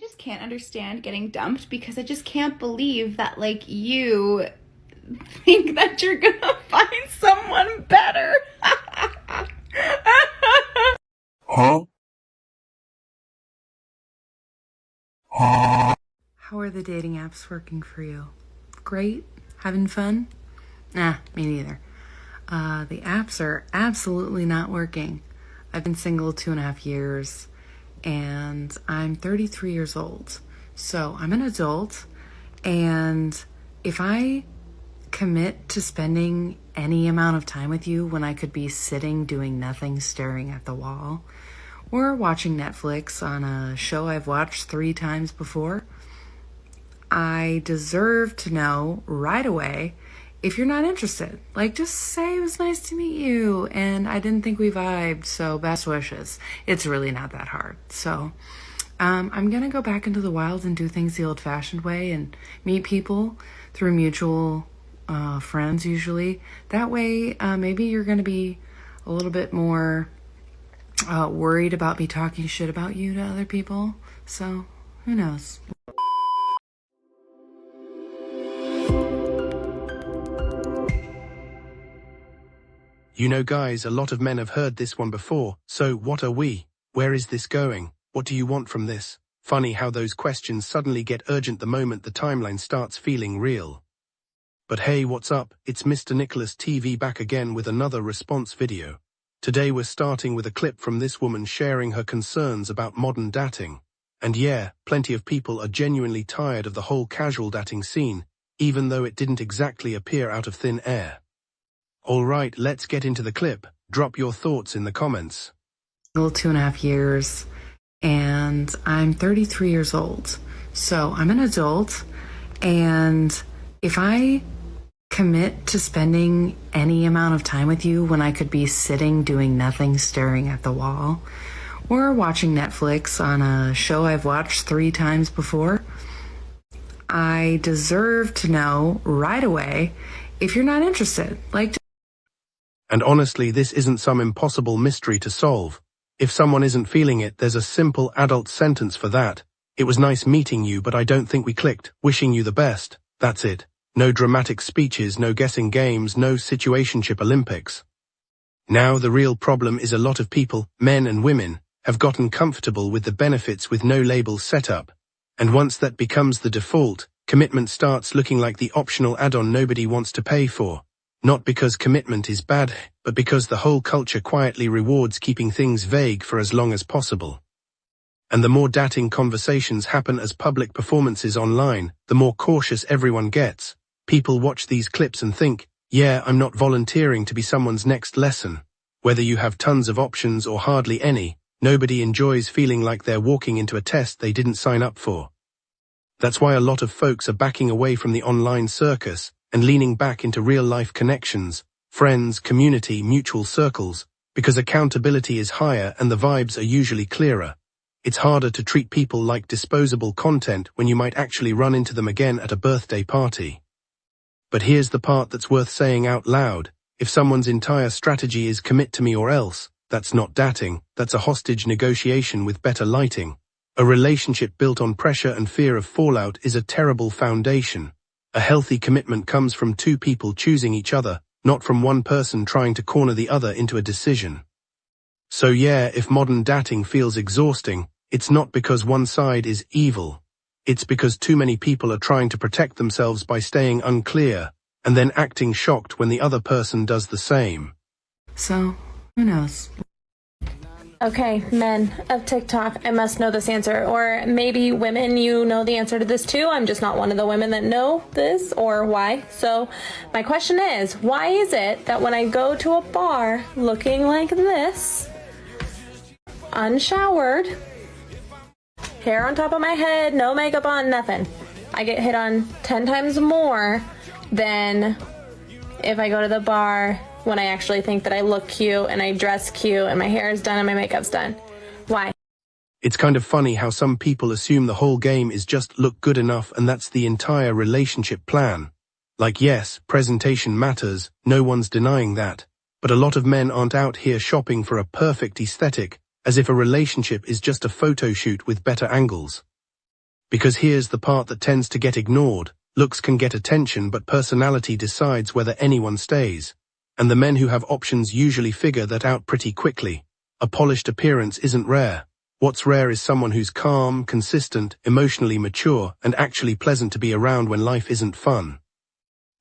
just can't understand getting dumped because I just can't believe that, like, you think that you're gonna find someone better. Huh? How are the dating apps working for you? Great? Having fun? Nah, me neither. The apps are absolutely not working. I've been single 2.5 years, and I'm 33 years old. So I'm an adult, and if I commit to spending any amount of time with you when I could be sitting doing nothing, staring at the wall, or watching Netflix on a show I've watched 3 times before, I deserve to know right away if you're not interested. Like, just say it was nice to meet you and I didn't think we vibed, so best wishes. It's really not that hard. So I'm gonna go back into the wild and do things the old-fashioned way and meet people through mutual friends usually. That way, maybe you're gonna be a little bit more worried about me talking shit about you to other people. So who knows? You know, guys, a lot of men have heard this one before. So what are we? Where is this going? What do you want from this? Funny how those questions suddenly get urgent the moment the timeline starts feeling real. But hey, what's up? It's Mr.NicholasTV back again with another response video. Today we're starting with a clip from this woman sharing her concerns about modern dating. And yeah, plenty of people are genuinely tired of the whole casual dating scene, even though it didn't exactly appear out of thin air. Alright, let's get into the clip. Drop your thoughts in the comments. 2.5 years, and I'm 33 years old. So I'm an adult, and if I commit to spending any amount of time with you when I could be sitting doing nothing, staring at the wall, or watching Netflix on a show I've watched 3 times before, I deserve to know right away if you're not interested. Like, and honestly, this isn't some impossible mystery to solve. If someone isn't feeling it, there's a simple adult sentence for that. It was nice meeting you, but I don't think we clicked. Wishing you the best. That's it. No dramatic speeches, no guessing games, no situationship Olympics. Now the real problem is a lot of people, men and women, have gotten comfortable with the benefits with no labels set up. And once that becomes the default, commitment starts looking like the optional add-on nobody wants to pay for. Not because commitment is bad, but because the whole culture quietly rewards keeping things vague for as long as possible. And the more dating conversations happen as public performances online, the more cautious everyone gets. People watch these clips and think, yeah, I'm not volunteering to be someone's next lesson. Whether you have tons of options or hardly any, nobody enjoys feeling like they're walking into a test they didn't sign up for. That's why a lot of folks are backing away from the online circus and leaning back into real-life connections, friends, community, mutual circles, because accountability is higher and the vibes are usually clearer. It's harder to treat people like disposable content when you might actually run into them again at a birthday party. But here's the part that's worth saying out loud. If someone's entire strategy is commit to me or else, that's not dating, that's a hostage negotiation with better lighting. A relationship built on pressure and fear of fallout is a terrible foundation. A healthy commitment comes from 2 people choosing each other, not from one person trying to corner the other into a decision. So yeah, if modern dating feels exhausting, it's not because one side is evil. It's because too many people are trying to protect themselves by staying unclear, and then acting shocked when the other person does the same. so who knows? Okay, men of TikTok, I must know this answer. Or maybe women, you know the answer to this too. I'm just not one of the women that know this or why. So my question is, why is it that when I go to a bar looking like this, unshowered, hair on top of my head, no makeup on, nothing, I get hit on 10 times more than if I go to the bar when I actually think that I look cute and I dress cute and my hair is done and my makeup's done? Why? It's kind of funny how some people assume the whole game is just look good enough and that's the entire relationship plan. Like, yes, presentation matters, no one's denying that. But a lot of men aren't out here shopping for a perfect aesthetic, as if a relationship is just a photo shoot with better angles. Because here's the part that tends to get ignored. Looks can get attention, but personality decides whether anyone stays. And the men who have options usually figure that out pretty quickly. A polished appearance isn't rare. What's rare is someone who's calm, consistent, emotionally mature, and actually pleasant to be around when life isn't fun.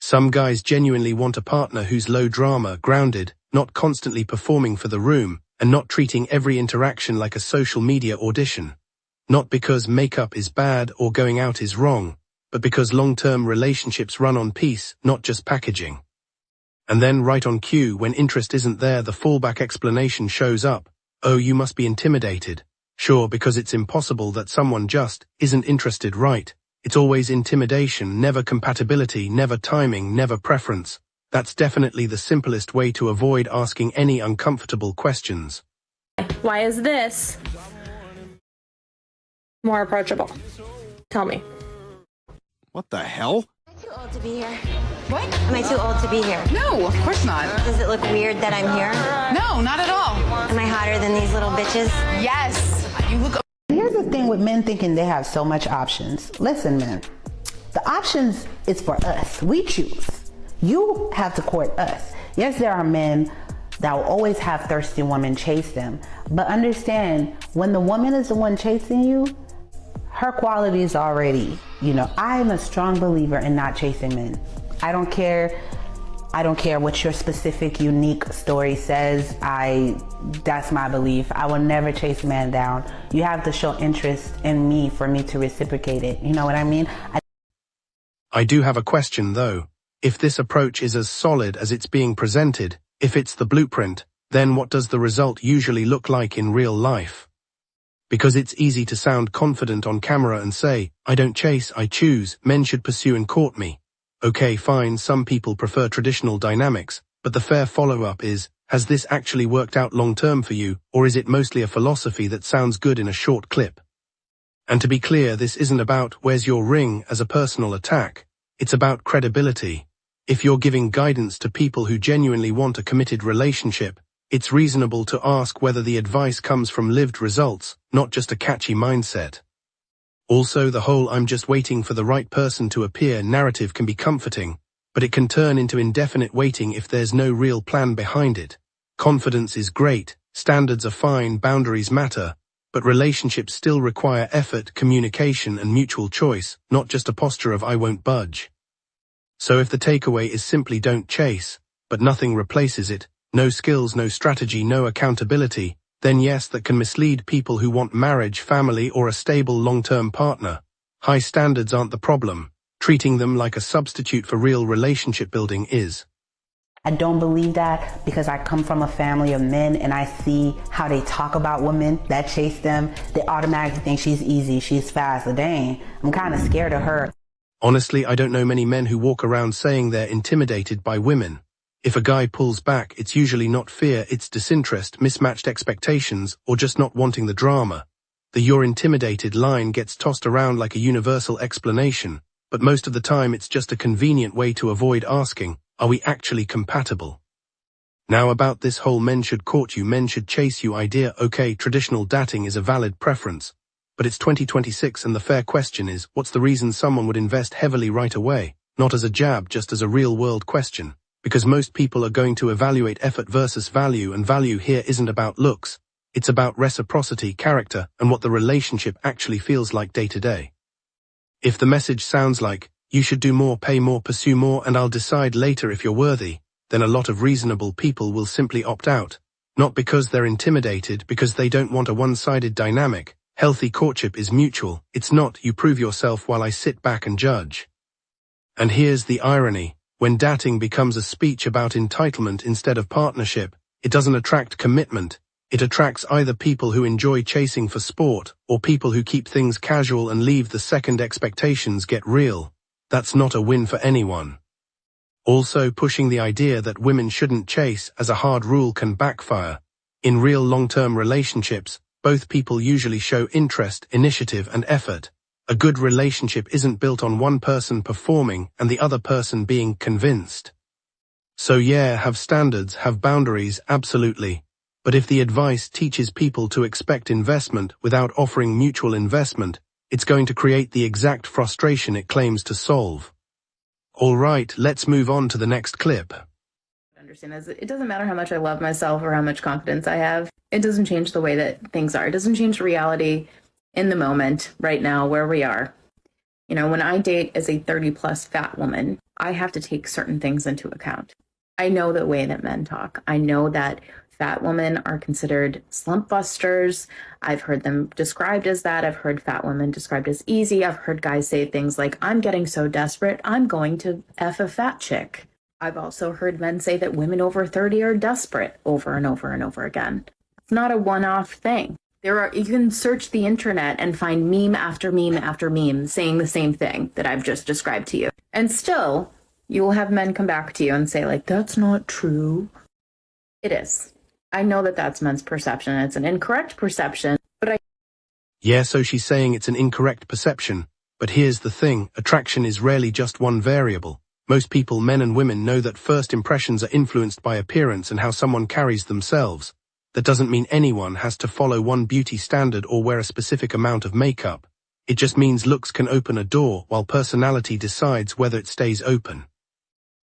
Some guys genuinely want a partner who's low drama, grounded, not constantly performing for the room, and not treating every interaction like a social media audition. Not because makeup is bad or going out is wrong, but because long-term relationships run on peace, not just packaging. And then right on cue, when interest isn't there, the fallback explanation shows up. Oh, you must be intimidated. Sure, because it's impossible that someone just isn't interested, right? It's always intimidation, never compatibility, never timing, never preference. That's definitely the simplest way to avoid asking any uncomfortable questions. Why is this more approachable? Tell me. What the hell? Am I too old to be here? What? Am I too old to be here? No, of course not. Does it look weird that I'm here? No, not at all. Am I hotter than these little bitches? Yes, you look. Here's the thing with men thinking they have so much options. Listen, men, the options is for us. We choose. You have to court us. Yes, there are men that will always have thirsty women chase them. But understand, when the woman is the one chasing you, her quality is already, I'm a strong believer in not chasing men. I don't care what your specific, unique story says. That's my belief. I will never chase a man down. You have to show interest in me for me to reciprocate it. You know what I mean? I do have a question though. If this approach is as solid as it's being presented, if it's the blueprint, then what does the result usually look like in real life? Because it's easy to sound confident on camera and say, I don't chase, I choose, men should pursue and court me. Okay, fine, some people prefer traditional dynamics, but the fair follow-up is, has this actually worked out long-term for you, or is it mostly a philosophy that sounds good in a short clip? And to be clear, this isn't about where's your ring as a personal attack. It's about credibility. If you're giving guidance to people who genuinely want a committed relationship, it's reasonable to ask whether the advice comes from lived results, not just a catchy mindset. Also, the whole I'm just waiting for the right person to appear narrative can be comforting, but it can turn into indefinite waiting if there's no real plan behind it. Confidence is great, standards are fine, boundaries matter, but relationships still require effort, communication, and mutual choice, not just a posture of I won't budge. So if the takeaway is simply don't chase, but nothing replaces it, no skills, no strategy, no accountability, then yes, that can mislead people who want marriage, family, or a stable long-term partner. High standards aren't the problem. Treating them like a substitute for real relationship building is. I don't believe that because I come from a family of men and I see how they talk about women that chase them. They automatically think she's easy, she's fast. But dang, I'm kind of scared of her. Honestly, I don't know many men who walk around saying they're intimidated by women. If a guy pulls back, it's usually not fear, it's disinterest, mismatched expectations, or just not wanting the drama. The "you're intimidated" line gets tossed around like a universal explanation, but most of the time it's just a convenient way to avoid asking, are we actually compatible? Now about this whole men should court you, men should chase you idea, okay, traditional dating is a valid preference, but it's 2026 and the fair question is, what's the reason someone would invest heavily right away? Not as a jab, just as a real-world question. Because most people are going to evaluate effort versus value, and value here isn't about looks. It's about reciprocity, character, and what the relationship actually feels like day to day. If the message sounds like, you should do more, pay more, pursue more, and I'll decide later if you're worthy, then a lot of reasonable people will simply opt out. Not because they're intimidated, because they don't want a one-sided dynamic. Healthy courtship is mutual. It's not, you prove yourself while I sit back and judge. And here's the irony. When dating becomes a speech about entitlement instead of partnership, it doesn't attract commitment. It attracts either people who enjoy chasing for sport, or people who keep things casual and leave the second expectations get real. That's not a win for anyone. Also, pushing the idea that women shouldn't chase as a hard rule can backfire. In real long-term relationships, both people usually show interest, initiative, and effort. A good relationship isn't built on one person performing and the other person being convinced. So yeah, have standards, have boundaries, absolutely. But if the advice teaches people to expect investment without offering mutual investment, It's going to create the exact frustration it claims to solve. All right, let's move on to the next clip. Understand is it doesn't matter how much I love myself or how much confidence I have. It doesn't change the way that things are. It doesn't change reality in the moment right now where we are. You know, when I date as a 30-plus fat woman, I have to take certain things into account. I know the way that men talk. I know that fat women are considered slump busters. I've heard them described as that. I've heard fat women described as easy. I've heard guys say things like, I'm getting so desperate, I'm going to F a fat chick. I've also heard men say that women over 30 are desperate over and over and over again. It's not a one-off thing. You can search the internet and find meme after meme after meme saying the same thing that I've just described to you. And still, you will have men come back to you and say, like, that's not true. It is. I know that that's men's perception. It's an incorrect perception, but Yeah, so she's saying it's an incorrect perception. But here's the thing, attraction is rarely just one variable. Most people, men and women, know that first impressions are influenced by appearance and how someone carries themselves. That doesn't mean anyone has to follow one beauty standard or wear a specific amount of makeup. It just means looks can open a door while personality decides whether it stays open.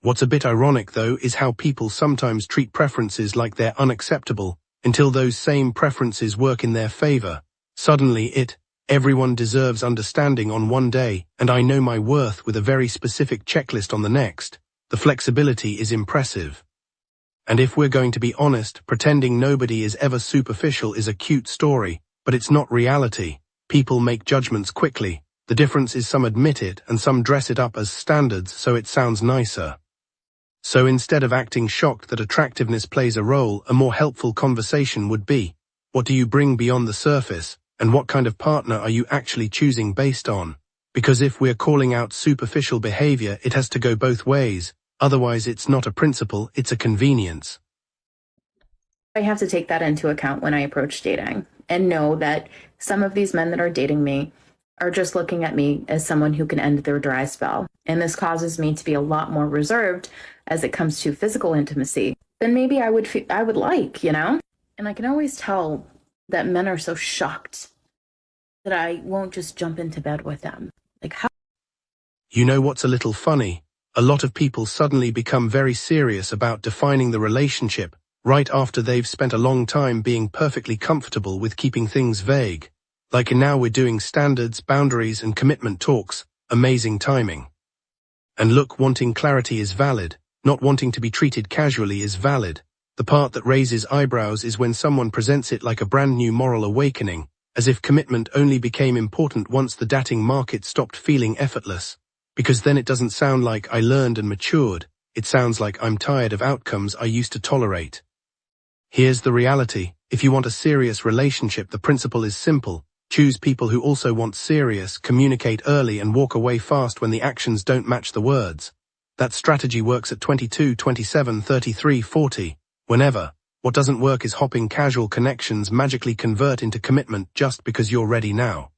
What's a bit ironic, though, is how people sometimes treat preferences like they're unacceptable, until those same preferences work in their favor. Suddenly everyone deserves understanding on one day, and I know my worth with a very specific checklist on the next. The flexibility is impressive. And if we're going to be honest, pretending nobody is ever superficial is a cute story, but it's not reality. People make judgments quickly. The difference is some admit it and some dress it up as standards so it sounds nicer. So instead of acting shocked that attractiveness plays a role, a more helpful conversation would be, what do you bring beyond the surface, and what kind of partner are you actually choosing based on? Because if we're calling out superficial behavior, it has to go both ways. Otherwise, it's not a principle, it's a convenience. I have to take that into account when I approach dating and know that some of these men that are dating me are just looking at me as someone who can end their dry spell. And this causes me to be a lot more reserved as it comes to physical intimacy than maybe I would like, you know? And I can always tell that men are so shocked that I won't just jump into bed with them. Like, how? You know what's a little funny? A lot of people suddenly become very serious about defining the relationship right after they've spent a long time being perfectly comfortable with keeping things vague. Like now we're doing standards, boundaries, and commitment talks. Amazing timing. And look, wanting clarity is valid. Not wanting to be treated casually is valid. The part that raises eyebrows is when someone presents it like a brand new moral awakening, as if commitment only became important once the dating market stopped feeling effortless. Because then it doesn't sound like I learned and matured, it sounds like I'm tired of outcomes I used to tolerate. Here's the reality. If you want a serious relationship, the principle is simple. Choose people who also want serious, communicate early, and walk away fast when the actions don't match the words. That strategy works at 22, 27, 33, 40, whenever. What doesn't work is hopping casual connections magically convert into commitment just because you're ready now.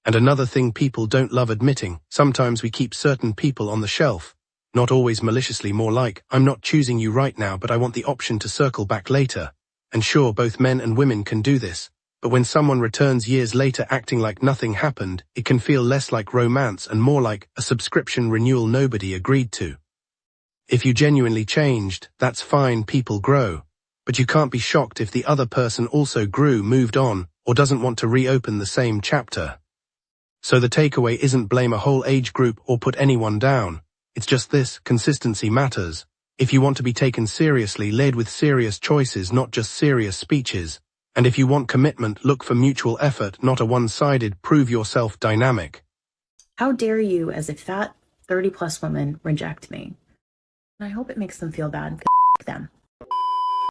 And another thing people don't love admitting, sometimes we keep certain people on the shelf. Not always maliciously, more like, I'm not choosing you right now, but I want the option to circle back later. And sure, both men and women can do this. But when someone returns years later acting like nothing happened, it can feel less like romance and more like a subscription renewal nobody agreed to. If you genuinely changed, that's fine, people grow. But you can't be shocked if the other person also grew, moved on, or doesn't want to reopen the same chapter. So the takeaway isn't blame a whole age group or put anyone down. It's just this, consistency matters. If you want to be taken seriously, lead with serious choices, not just serious speeches. And if you want commitment, look for mutual effort, not a one-sided, prove yourself dynamic. How dare you, as a fat 30-plus woman, reject me? And I hope it makes them feel bad. F them.